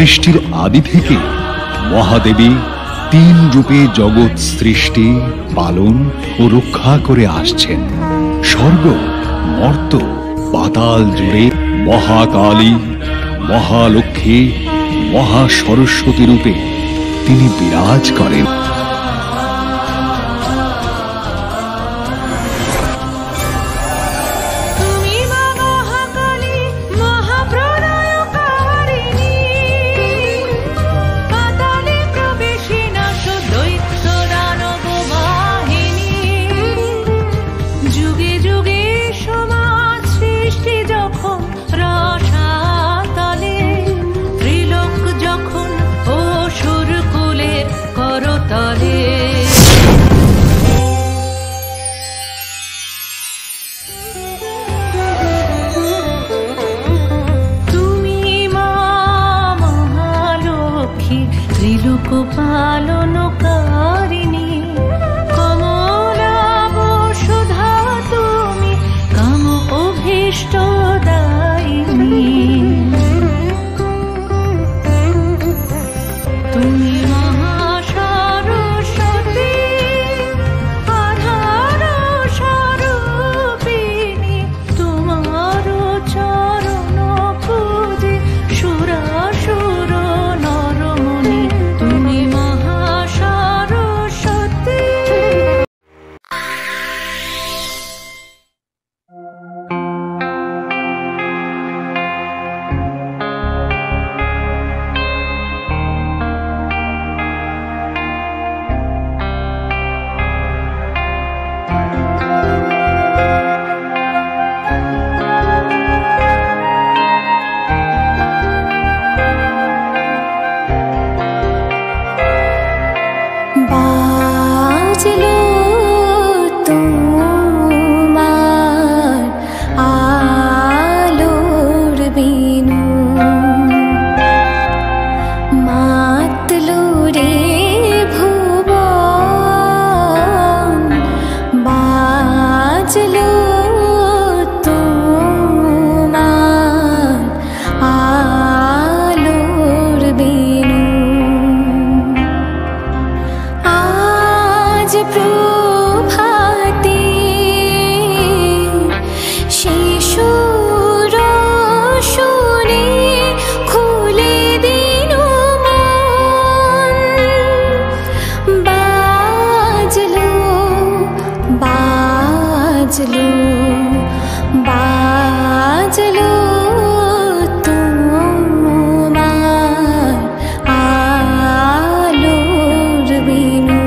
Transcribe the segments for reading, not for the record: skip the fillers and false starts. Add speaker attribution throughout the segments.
Speaker 1: সৃষ্টির আদি থেকে মহাদেবী তিন রূপে জগৎ সৃষ্টি, পালন ও রক্ষা করে আসছেন। স্বর্গ, মর্ত, পাতাল জুড়ে মহাকালী, মহালক্ষ্মী, মহাসরস্বতী রূপে তিনি বিরাজ করেন।
Speaker 2: পালনকারিণী কমলা বসুধা, তুমি কাম অভীষ্ট দায়িনী। তুমি মহাসরস্বতী, আধার স্বরূপিণী, তোমার চরণ পূজে সুরাসুর নরমণি। তুমি মহাসরস্বতী। বাজলো তোমার আলোর বিনু, মাতলো রে ভুবন, বাজলো তোমার আলোর বিনু। আজ প্রভাতে শিশুর শুনে খুলে দিল মন, বাজলো বাজলো বাজলো তোমার আলোর বিনু।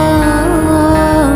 Speaker 2: সুমিরন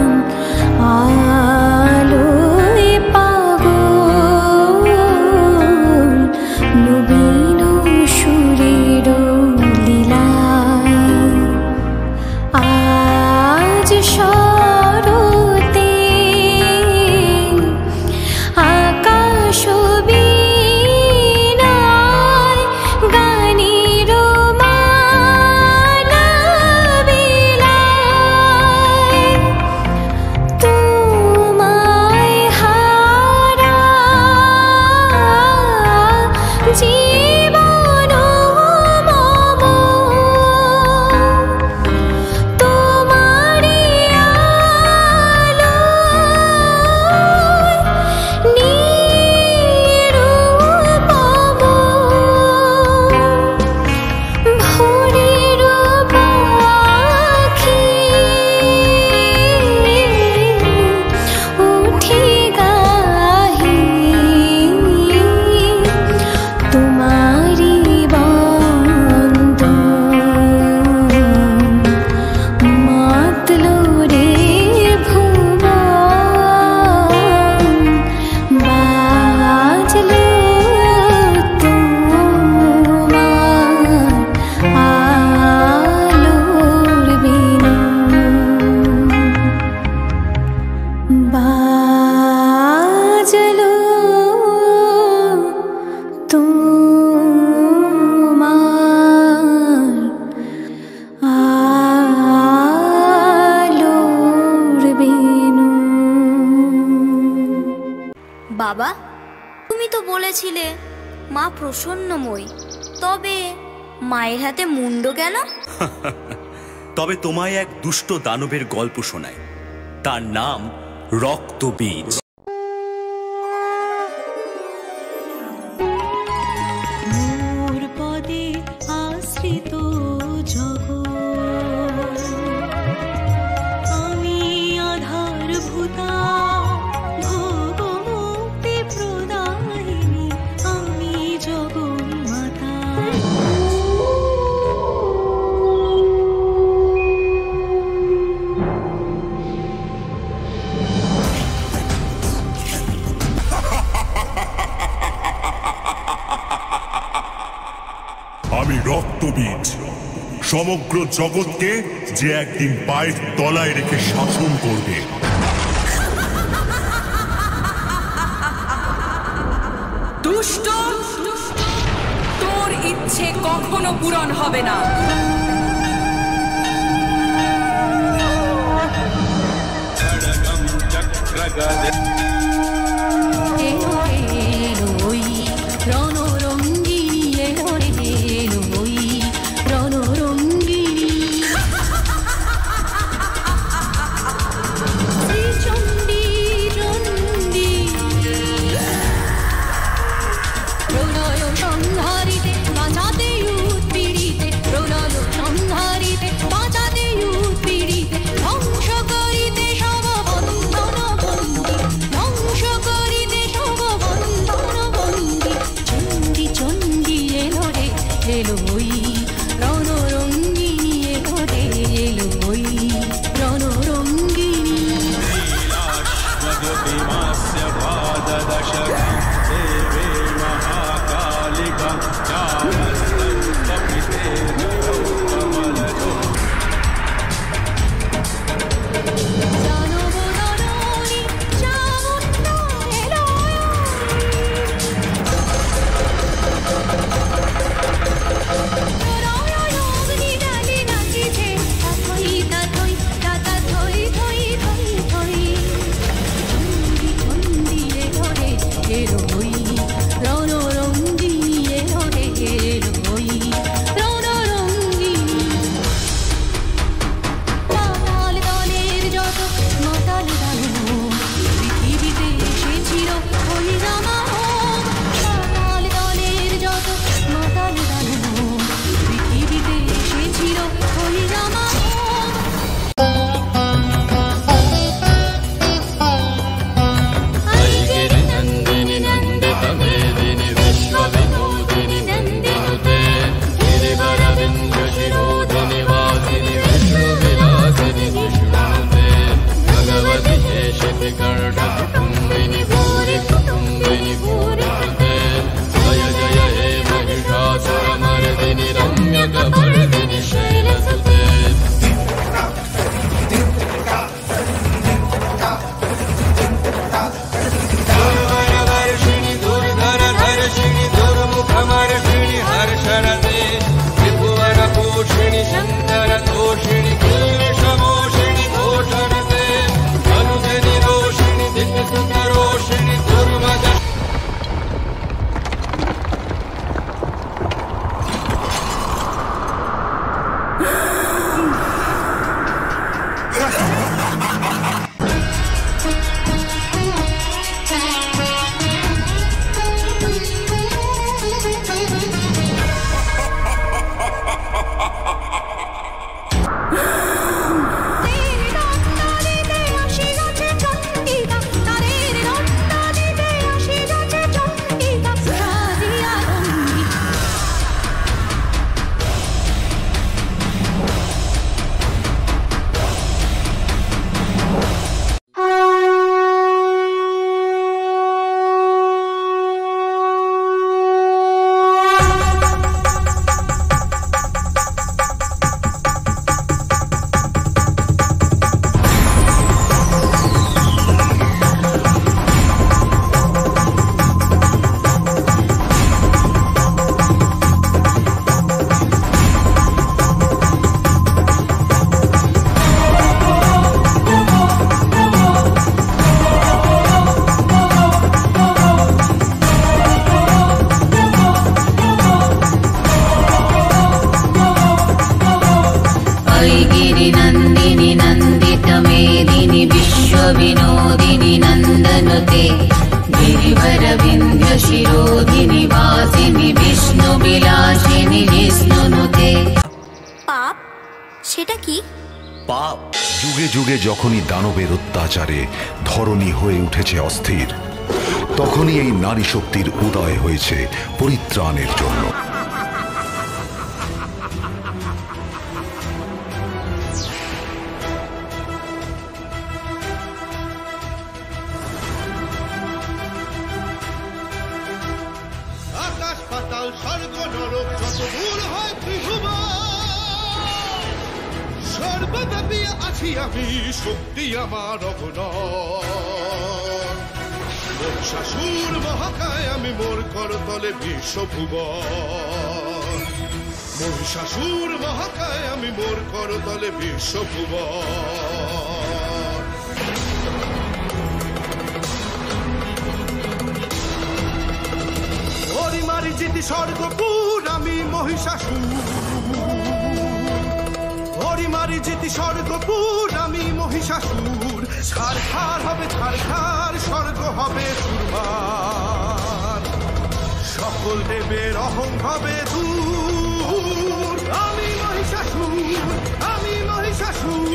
Speaker 3: প্রসন্নময়ী, তবে মায়ের হাতে মুন্ড কেন?
Speaker 4: তবে তোমায় এক দুষ্ট দানবের গল্প শোনায়। তার নাম রক্তবীজ।
Speaker 2: মোর পদে আশ্রিত জগৎ, আমি আধারভূতা ভোগ মুক্তি প্রদায়িনী, আমি জগন্মাতা।
Speaker 5: আমি রক্তবীজ, সমগ্র জগৎকে যে একদিন পায়ের তলায় রেখে শাসন করবে।
Speaker 6: দুষ্ট, তোর ইচ্ছে কখনো পূরণ হবে না।
Speaker 7: विनोदिनि नन्दनुते गिरिवर विन्ध्य शिरोधिनि वासिनि विष्णु বিলাসিনী जिष्णुनुते।
Speaker 3: পাপ সেটা কি?
Speaker 4: পাপ
Speaker 8: যুগে যুগে যখনই দানবের অত্যাচারে ধরণী হয়ে উঠেছে অস্থির, তখনই এই নারী শক্তির উদয় হয়েছে পরিত্রাণের জন্য।
Speaker 9: আকাশ পাতাল স্বর্গ নরক যত দূর হয় ত্রিভুবন, সর্বব্যাপী আছি আমি, শক্তি আমার অগণন। মহিষাসুর মহাকায় আমি, মোর করতলে বিশ্বভুবন। মহিষাসুর মহাকায় আমি, মোর করতলে বিশ্বভুবন। হরিমারি জিতি স্বর্গপুর আমি মহিষাসুর, হরিমারি জিতি স্বর্গপুর আমি মহিষাসুর। ছারখার হবে ছারখার, স্বর্গ হবে চুরমার, সকল দেবের অহং হবে দূর। আমি মহিষাসুর, আমি মহিষাসুর।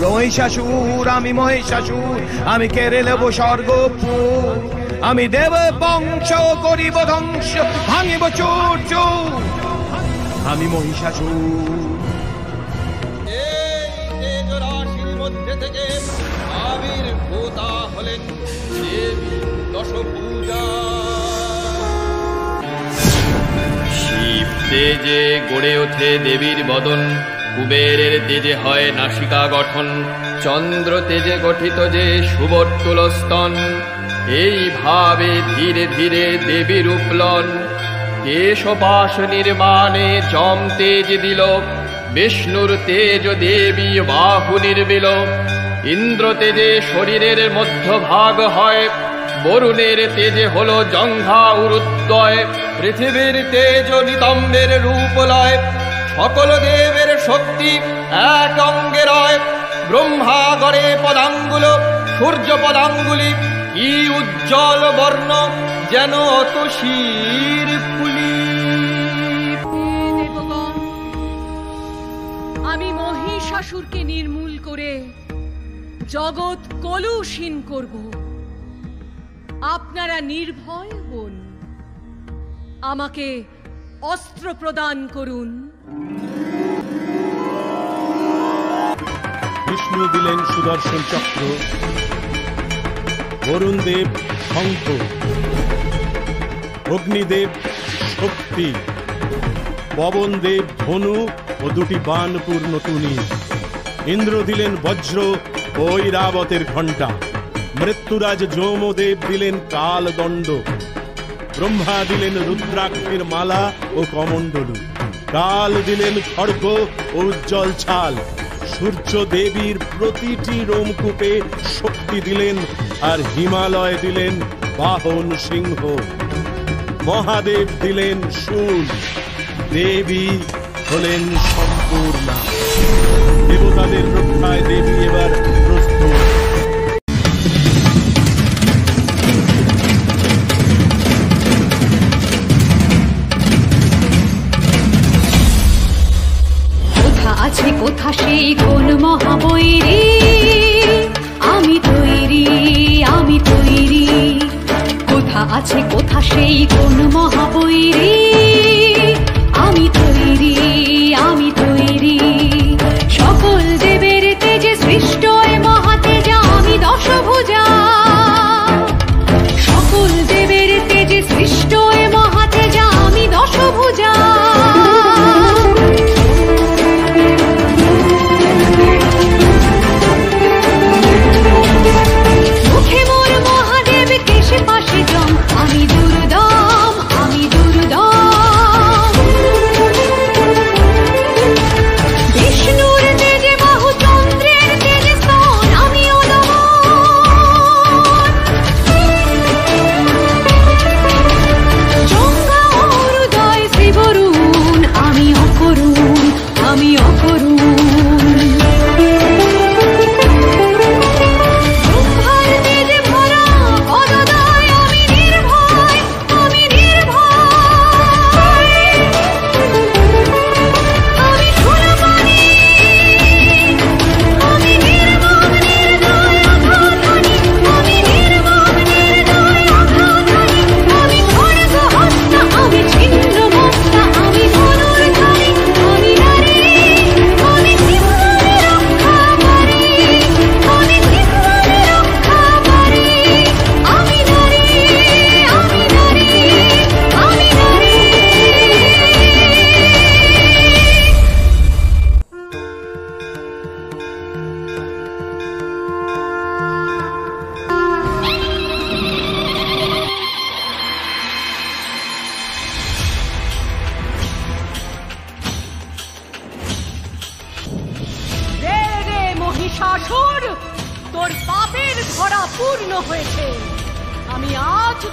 Speaker 10: মহিষাসুর আমি মহিষাসুর, আমি কেড়ে নেব স্বর্গপুর। আমি দেব বংশ করিব ধ্বংস, ভাঙিব চোর চোর। আমি মহিষাসুর।
Speaker 9: এই রাশির মধ্যে থেকে আবির্ভূতা হলেন দেবী দশভুজা।
Speaker 11: শিব তেজে গড়ে ওঠে দেবীর বদন, কুবেরের তেজে হয় নাসিকা গঠন, চন্দ্র তেজে গঠিত যে সুবর্তুল স্তন। এইভাবে ধীরে ধীরে দেবীর উপলন, কেশপাশ নির্মাণে যম তেজ দিল, বিষ্ণুর তেজ দেবী বাহু নির্বিল। ইন্দ্র তেজে শরীরের মধ্যভাগ হয়, বরুণের তেজে হলো জঙ্ঘা উরুদ্বয়। পৃথিবীর তেজ নিতম্বের রূপ লয়, সকল দেবের শক্তি এক অঙ্গে রয়। ব্রহ্মা গড়ে পদাঙ্গুল, সূর্য পদাঙ্গুলি, কি উজ্জ্বল বর্ণ যেন অতসীর ফুলি।
Speaker 6: আমি মহিষাসুরকে নির্মূল করে জগৎ কলুষীন করব। আপনারা নির্ভয় হন, আমাকে অস্ত্র প্রদান করুন।
Speaker 9: বিষ্ণু দিলেন সুদর্শন চক্র, বরুণ দেব শঙ্খ, অগ্নিদেব শক্তি, পবন দেব ধনু ও দুটি বাণপূর্ণ তুনি। ইন্দ্র দিলেন বজ্র ও ঐরাবতের ঘণ্টা। মৃত্যুরাজ যমদেব দিলেন কালদণ্ড। ব্রহ্মা দিলেন রুদ্রাক্ষের মালা ও কমণ্ডলু। কাল দিলেন খড়গ ও উজ্জ্বল ছাল। সূর্য দেবীর প্রতিটি রোমকূপে শক্তি দিলেন, আর হিমালয় দিলেন বাহন সিংহ। মহাদেব দিলেন শূল, দেবী হলেন সম্পূর্ণা। দেবতাদের রক্ষায় দেবী এবার প্রস্তুত।
Speaker 7: আছে কোথা সেই কোন মহাবৈরী, আমি তৈরি আমি তৈরি। কোথা আছে কোথা সেই কোন মহাবৈরী, আমি তৈরি আমি তৈরি। সকল দেবের তেজে সৃষ্ট এ মহাতেজা আমি দশভুজা। সকল দেবের তেজে সৃষ্ট এ মহাতেজা আমি দশভুজা। আমি দুর্দম আমি দুর্দম। বিষ্ণুর তেজে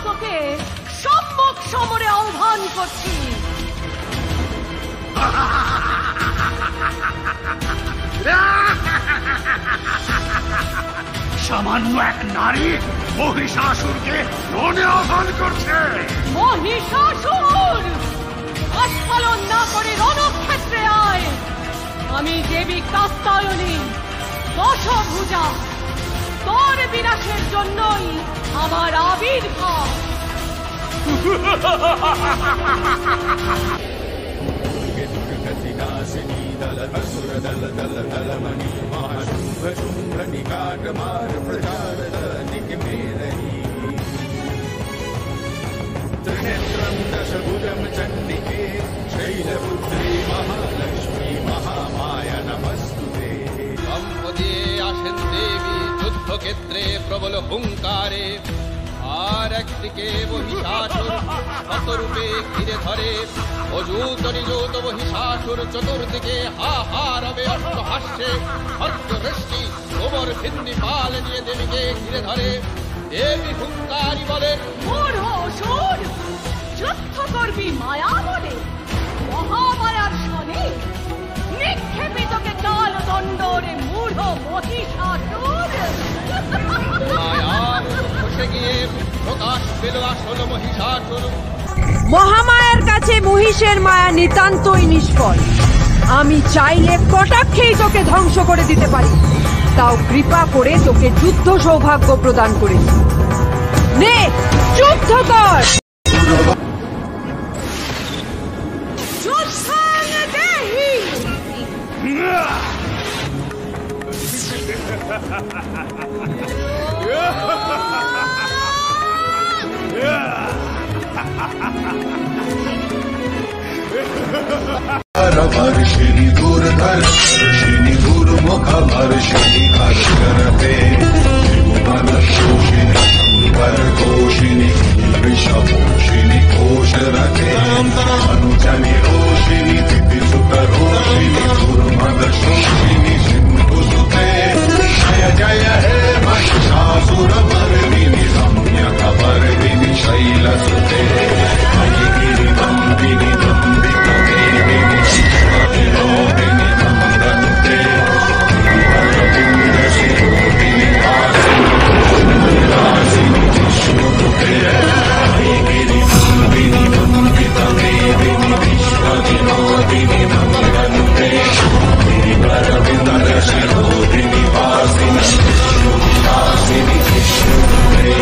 Speaker 6: তোকে সম্মুখ সমরে আহ্বান করছি।
Speaker 12: সামান্য এক নারী মহিষাসুরকে রণে আহ্বান করছে।
Speaker 6: মহিষাসুর, আস্ফালন না করে রণক্ষেত্রে আয়। আমি দেবী কাত্যায়নী দশভুজা, তোর বিনাশের জন্যই আমার আবির্ভাব।
Speaker 12: त्रिनेत्रं दशभुजं चण्डिके शैलपुत्री महालक्ष्मी महामाया नमस्तुते।
Speaker 11: সম্পদে আসেন দেবী যুদ্ধক্ষেত্রে প্রবল হুঙ্কারে, আর একদিকে মহিষাসুর শতরূপে ঘিরে ধরে। অযুত নিযুত মহিষাসুর চতুর্দিকে হাহারবে অষ্টহাস্যে, খর্গবৃষ্টি কোমর ভিন্নি পাল নিয়ে দেবীকে ঘিরে ধরে। দেবী হুঙ্কারি বলেন,
Speaker 6: মূঢ় অসুর, যুদ্ধ করবি মায়া বলে? মহামায়ার শনে নিক্ষেপিতকে কাল দণ্ডরে মূঢ় মহিষাসুর।
Speaker 11: মায়ার খসে গিয়ে প্রকাশ পেল আসল মহিষাসুর।
Speaker 13: মহামায়ার কাছে মহিষের মায়া নিতান্তই নিষ্ফল। আমি চাইলে কটাক্ষেই তোকে ধ্বংস করে দিতে পারি, তাও কৃপা করে তোকে যুদ্ধ সৌভাগ্য প্রদান করেছি। নে, যুদ্ধ কর।
Speaker 9: वर्षिणी दूरधर वर्षिणी दूरमुख वर्षिणी हर करते शोषिणी शंकर घोषिणी वृषभोषिणी घोषरते अनुजनि रोषिणी तिथि सुत रोषिणी दुर्मद शोषिणी सिंधु सुते। जय जय हे महिषासुर मर्दिनि रम्यक वर्दिनि शैलसुते। गिरि नन्दिनि नन्दित देविनि शिरोदिनि नन्दनुते। शिरोदिनि वासिनि विष्णुते। गिरि नन्दिनि नन्दित देविनि विश्वविनोदिनि नन्दनुते। गिरिवरविन्दर शिरोदिनि वासिनि विष्णुविलासिनि विष्णुते।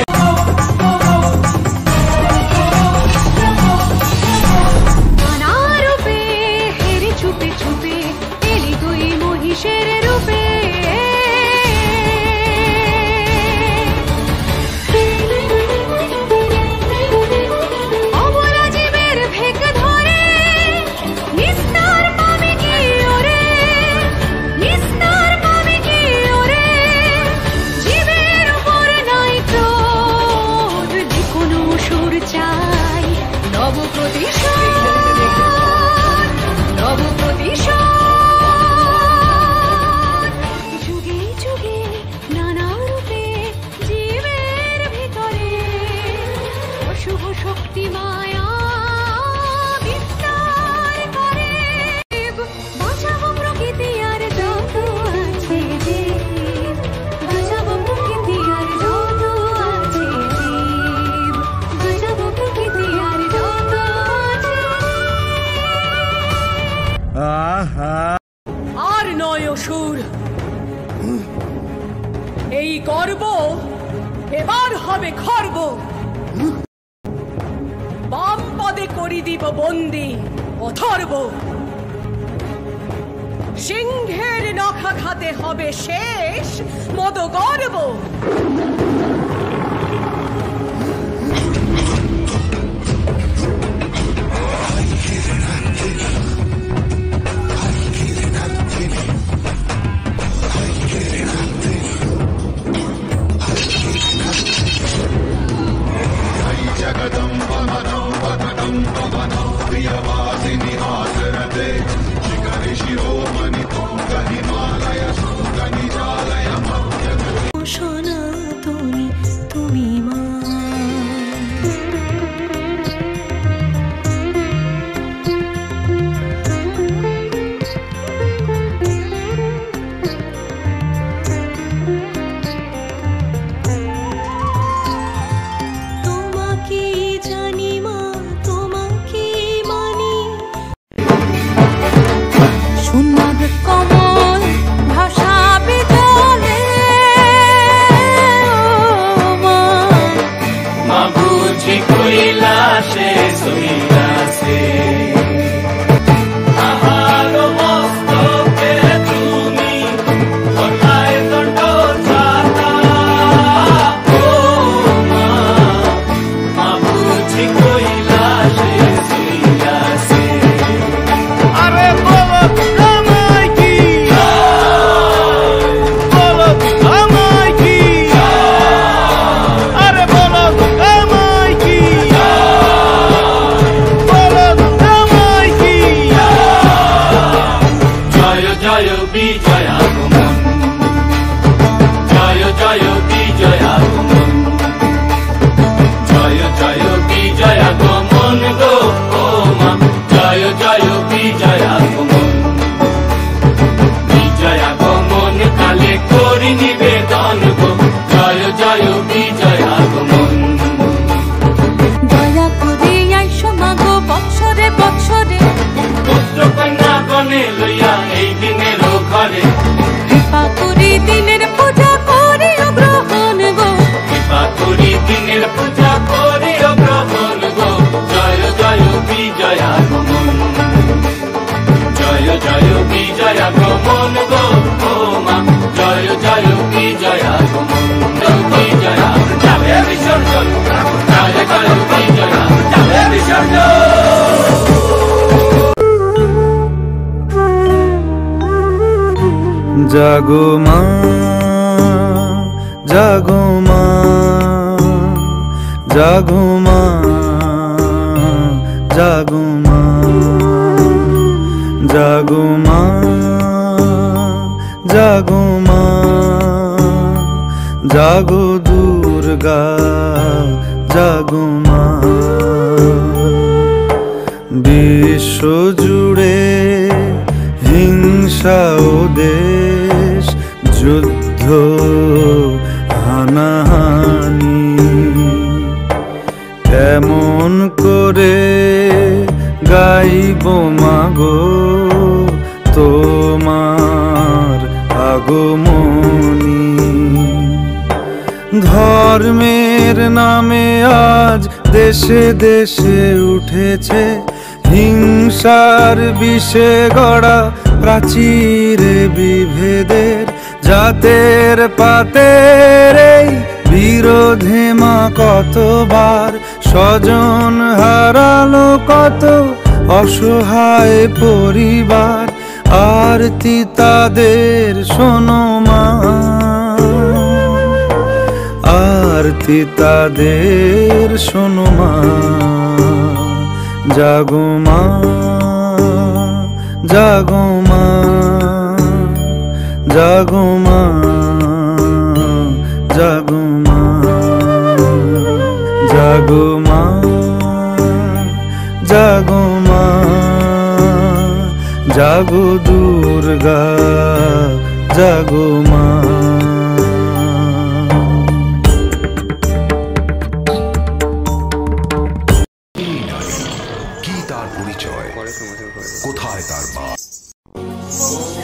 Speaker 6: আর নয় অসুর, এই গর্ব এবার হবে খর্ব। বাম পদে করি দিব বন্দি অথর্ব। সিংহের নখা খাতে হবে শেষ মদ গর্ব।
Speaker 2: সনাতনী
Speaker 14: সইরাছে
Speaker 15: জাগো মা জাগো মা জাগো মা জাগো মা জাগো মা জাগো মা জাগো দুর্গা জাগো মা বিশ্ব জুড়ে হিংসা ও দেশ যুদ্ধ হানাহানি কেমন করে গাইব মাগো তোমার আগমনী ধর্মের নামে আজ দেশে দেশে উঠেছে হিংসার বিষে গড়া প্রাচীরে বিভেদের জাতের পাতের এই বিরোধে মা কতবার স্বজন হারালো কত অসহায় পরিবার আরতি তাদের শোনো মা আরতি তাদের শোনো মা জাগো মা জাগো মা জাগো মা জাগো মা জাগো মা জাগো মা জাগো দুর্গা জাগো মা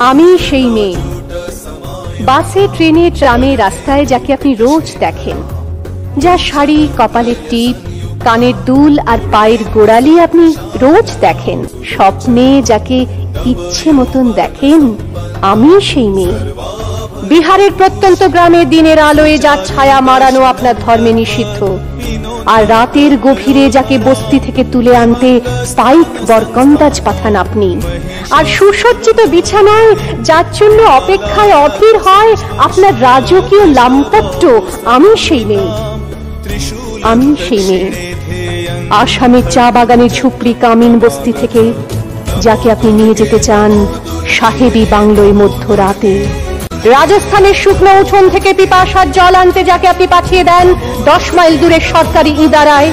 Speaker 7: আমি সেই মেয়ে বাসে ট্রেনে ট্রামে রাস্তায় যাকে আপনি রোজ দেখেন, যার শাড়ি কপালের টিপ কানের দুল আর পায়ের গোড়ালি আপনি রোজ দেখেন, স্বপ্নে যাকে ইচ্ছে মতন দেখেন, আমি সেই মেয়ে। বিহারের প্রত্যন্ত গ্রামে দিনের আলোয় যার ছায়া মারানো আপনার ধর্মে নিষিদ্ধ, আর রাতের গভীরে যাকে বস্তি থেকে তুলে আনতে স্পাইক বরকন্দাজ পাঠান আপনি, আর সুসজ্জিত বিছানায় যার জন্য অপেক্ষায় অধীর হয় আপনার রাজকীয় লামপট্ট, আমি সেই মেয়ে। আমি সেই মেয়ে আসামের চা বাগানের ঝুপড়ি কামিন বস্তি থেকে যাকে আপনি নিয়ে যেতে চান সাহেবী বাংলোয় মধ্যরাতে, রাজস্থানের শুকনো উঠোন থেকে পিপাসার জল আনতে যাকে আপনি পাঠিয়ে দেন 10 মাইল দূরে সরকারি ইদারায়,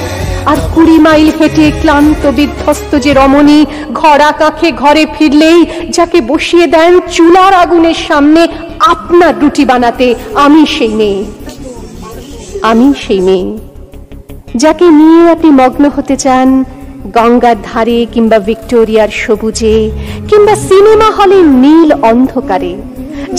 Speaker 7: আর 20 মাইল হেঁটে ক্লান্ত বিধ্বস্ত যে রমণী ঘরা কাঁখে ঘরে ফিরলেই যাকে বসিয়ে দেন চুলার আগুনের সামনে আপনার রুটি বানাতে, আমি সেই মেয়ে। আমি সেই মেয়ে যাকে নিয়ে আপনি মগ্ন হতে চান গঙ্গার ধারে কিংবা ভিক্টোরিয়ার সবুজে কিংবা সিনেমা হলের নীল অন্ধকারে,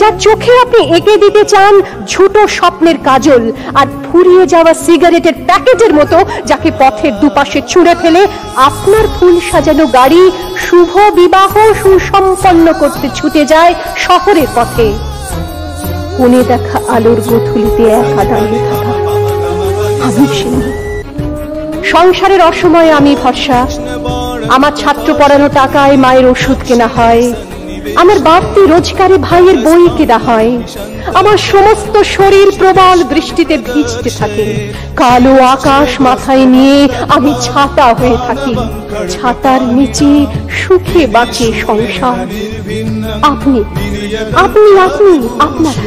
Speaker 7: যার চোখে আপনি এঁকে দিতে চান ছোট স্বপ্নের কাজল আর ফুরিয়ে যাওয়া সিগারেটের প্যাকেটের মতো, যাকে পথের দুপাশে ছুঁড়ে ফেলে আপনার ফুল সাজানো গাড়ি শুভ বিবাহ সুসম্পন্ন করতে ছুটে যায় শহরের পথে। কোণে দেখা আলোর গোথুলিতে একা দাঁড়িয়ে থাকা আমি সেই। সংসারের অসময়ে আমি ভরসা, আমার ছাত্র পড়ানো টাকায় মায়ের ওষুধ কেনা হয়, আমার বাড়তি রোজগারে ভাইয়ের বই কেনা হয়, আমার সমস্ত শরীর প্রবল বৃষ্টিতে ভিজতে থাকে, কালো আকাশ মাথায় নিয়ে আমি ছাতা হয়ে থাকি, ছাতার নিচে সুখে বাঁচে সংসার। আপনি আপনি আপনি আপনারা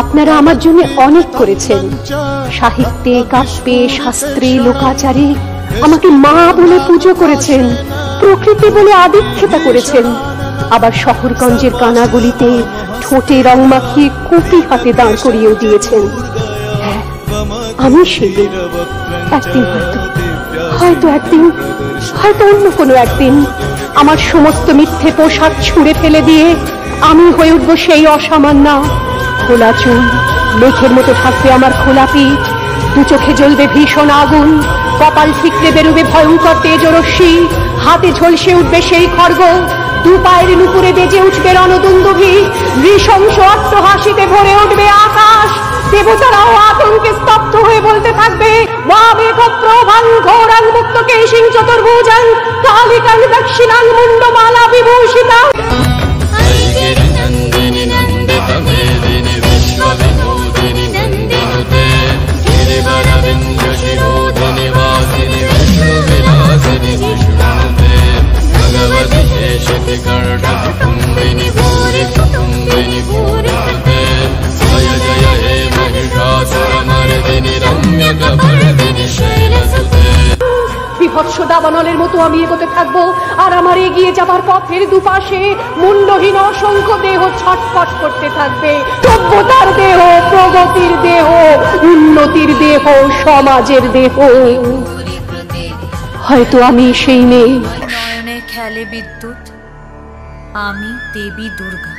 Speaker 7: আপনারা আমার জন্য অনেক করেছেন। সাহিত্যে, কাব্যে, শাস্ত্রে, লোকাচারে আমাকে মা বলে পুজো করেছেন, প্রকৃতি বলে আদিক্ষেতা করেছেন। আবার শহরগঞ্জের কানাগলিতে ঠোঁটে রং মাখিয়ে কুপি হাতে দাঁড় করিয়েও দিয়েছেন। হ্যাঁ, আমি সেই। একদিন হয়তো অন্য কোনো একদিন আমার সমস্ত মিথ্যে পোশাক ছুঁড়ে ফেলে দিয়ে আমি হয়ে উঠবো সেই অসামান্যা। খোলা চুল, মেঘের মতো থাকবে আমার খোলা পিঠ, দু চোখে জ্বলবে ভীষণ আগুন, কপাল ঠিকরে বেরোবে ভয়ঙ্কর তেজরশ্মি, হাতে ঝলসে উঠবে সেই খড়গ, দু পায়ের নুপুরে বেজে উঠবে রণদুন্দুভি, নৃশংস অট্টহাসিতে ভরে উঠবে আকাশ। দেবতারাও আতঙ্কে স্তব্ধ হয়ে বলতে থাকবে, মা মেঘপ্রভাং ঘোরাং মুক্ত কেশিং চতুর্ভুজাং কালিকাং দক্ষিণাং মুন্ডমালা বিভূষিতাং। বিভৎস দাবানলের মতো আমি এগোতে থাকবো, আর আমার এগিয়ে যাবার পথের দুপাশে মুন্ডহীন অসংখ্য দেহ ছটফট করতে থাকবে। সভ্যতার দেহ, প্রগতির দেহ, উন্নতির দেহ, সমাজের দেহ। হয়তো আমি সেই মেয়ে।
Speaker 14: নয়নে খেলে বিদ্যুৎ, আমি দেবী দুর্গা,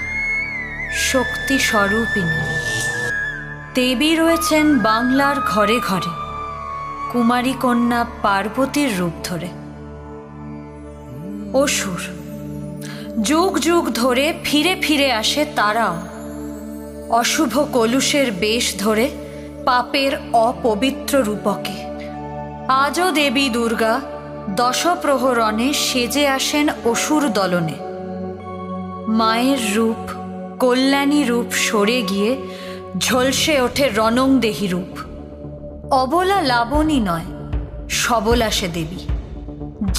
Speaker 14: শক্তি স্বরূপিণী। দেবী রয়েছেন বাংলার ঘরে ঘরে, কুমারী কন্যা পার্বতীর রূপ ধরে। অসুর যুগ যুগ ধরে ফিরে ফিরে আসে তারাও, অশুভ কলুষের বেশ ধরে পাপের অপবিত্র রূপকে। আজও দেবী দুর্গা দশপ্রহরণে সেজে আসেন অসুর দলনে। মায়ের রূপ, কল্যাণী রূপ সরে গিয়ে ঝলসে ওঠে রণংদেহী রূপ। অবলা লাবণী নয়, সবলা সে দেবী,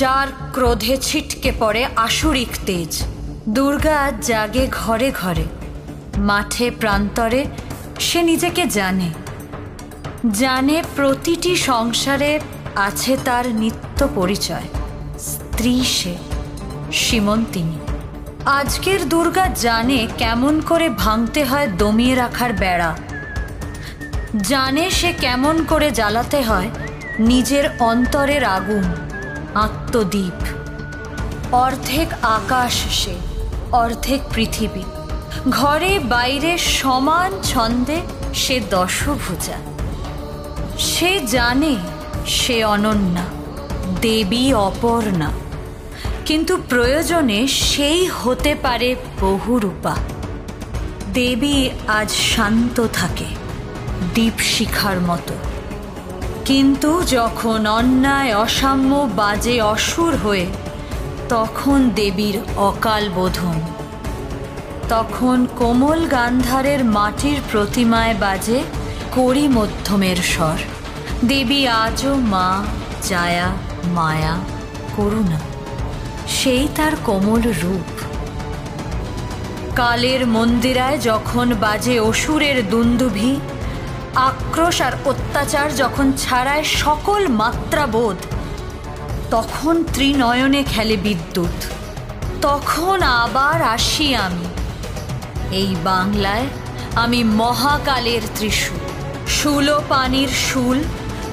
Speaker 14: যার ক্রোধে ছিটকে পড়ে আসুরিক তেজ। দুর্গা জাগে ঘরে ঘরে, মাঠে প্রান্তরে সে নিজেকে জানে, জানে প্রতিটি সংসারে আছে তার নিত্য পরিচয়। স্ত্রী সে, সীমন্তিনী। আজকের দুর্গা জানে কেমন করে ভাঙতে হয় দমিয়ে রাখার বেড়া, জানে সে কেমন করে জ্বালাতে হয় নিজের অন্তরের আগুন, আত্মদীপ। অর্ধেক আকাশ সে, অর্ধেক পৃথিবী, ঘরে বাইরে সমান ছন্দে সে দশভুজা। সে জানে সে অনন্যা, দেবী অপর্ণা, কিন্তু প্রয়োজনে সেই হতে পারে বহুরূপা। দেবী আজ শান্ত থাকে দীপশিখার মতো, কিন্তু যখন অন্যায় অসাম্য বাজে অসুর হয়ে, তখন দেবীর অকাল বোধন। তখন কোমল গান্ধারের মাটির প্রতিমায় বাজে কড়ি মধ্যমের স্বর। দেবী আজও মা, জায়া, মায়া, করুণা, সেই তার কোমল রূপ। কালের মন্দিরায় যখন বাজে অসুরের দুন্দুভি, আক্রোশ আর অত্যাচার যখন ছাড়ায় সকল মাত্রাবোধ, তখন ত্রিনয়নে খেলে বিদ্যুৎ। তখন আবার আসি আমি এই বাংলায়, আমি মহাকালের ত্রিশূল। শূলপাণির শূল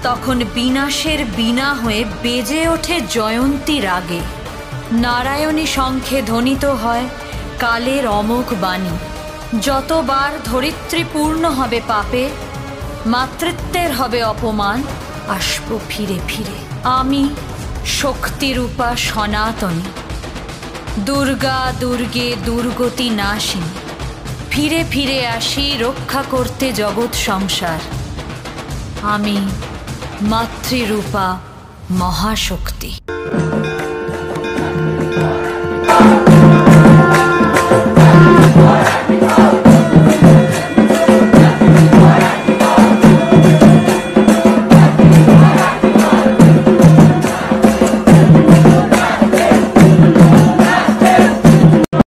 Speaker 14: তখন বিনাশের বীণা হয়ে বেজে ওঠে জয়ন্তী রাগে। নারায়ণী শঙ্খে ধ্বনিত হয় কালের অমোঘ বাণী। যতবার ধরিত্রী পূর্ণ হবে পাপে, মাতৃত্বের হবে অপমান, আসবো ফিরে ফিরে। আমি শক্তিরূপা সনাতনী, দুর্গা দুর্গে দুর্গতি নাশিনী, ফিরে ফিরে আসি রক্ষা করতে জগৎ সংসার। আমি মাতৃরূপা মহাশক্তি।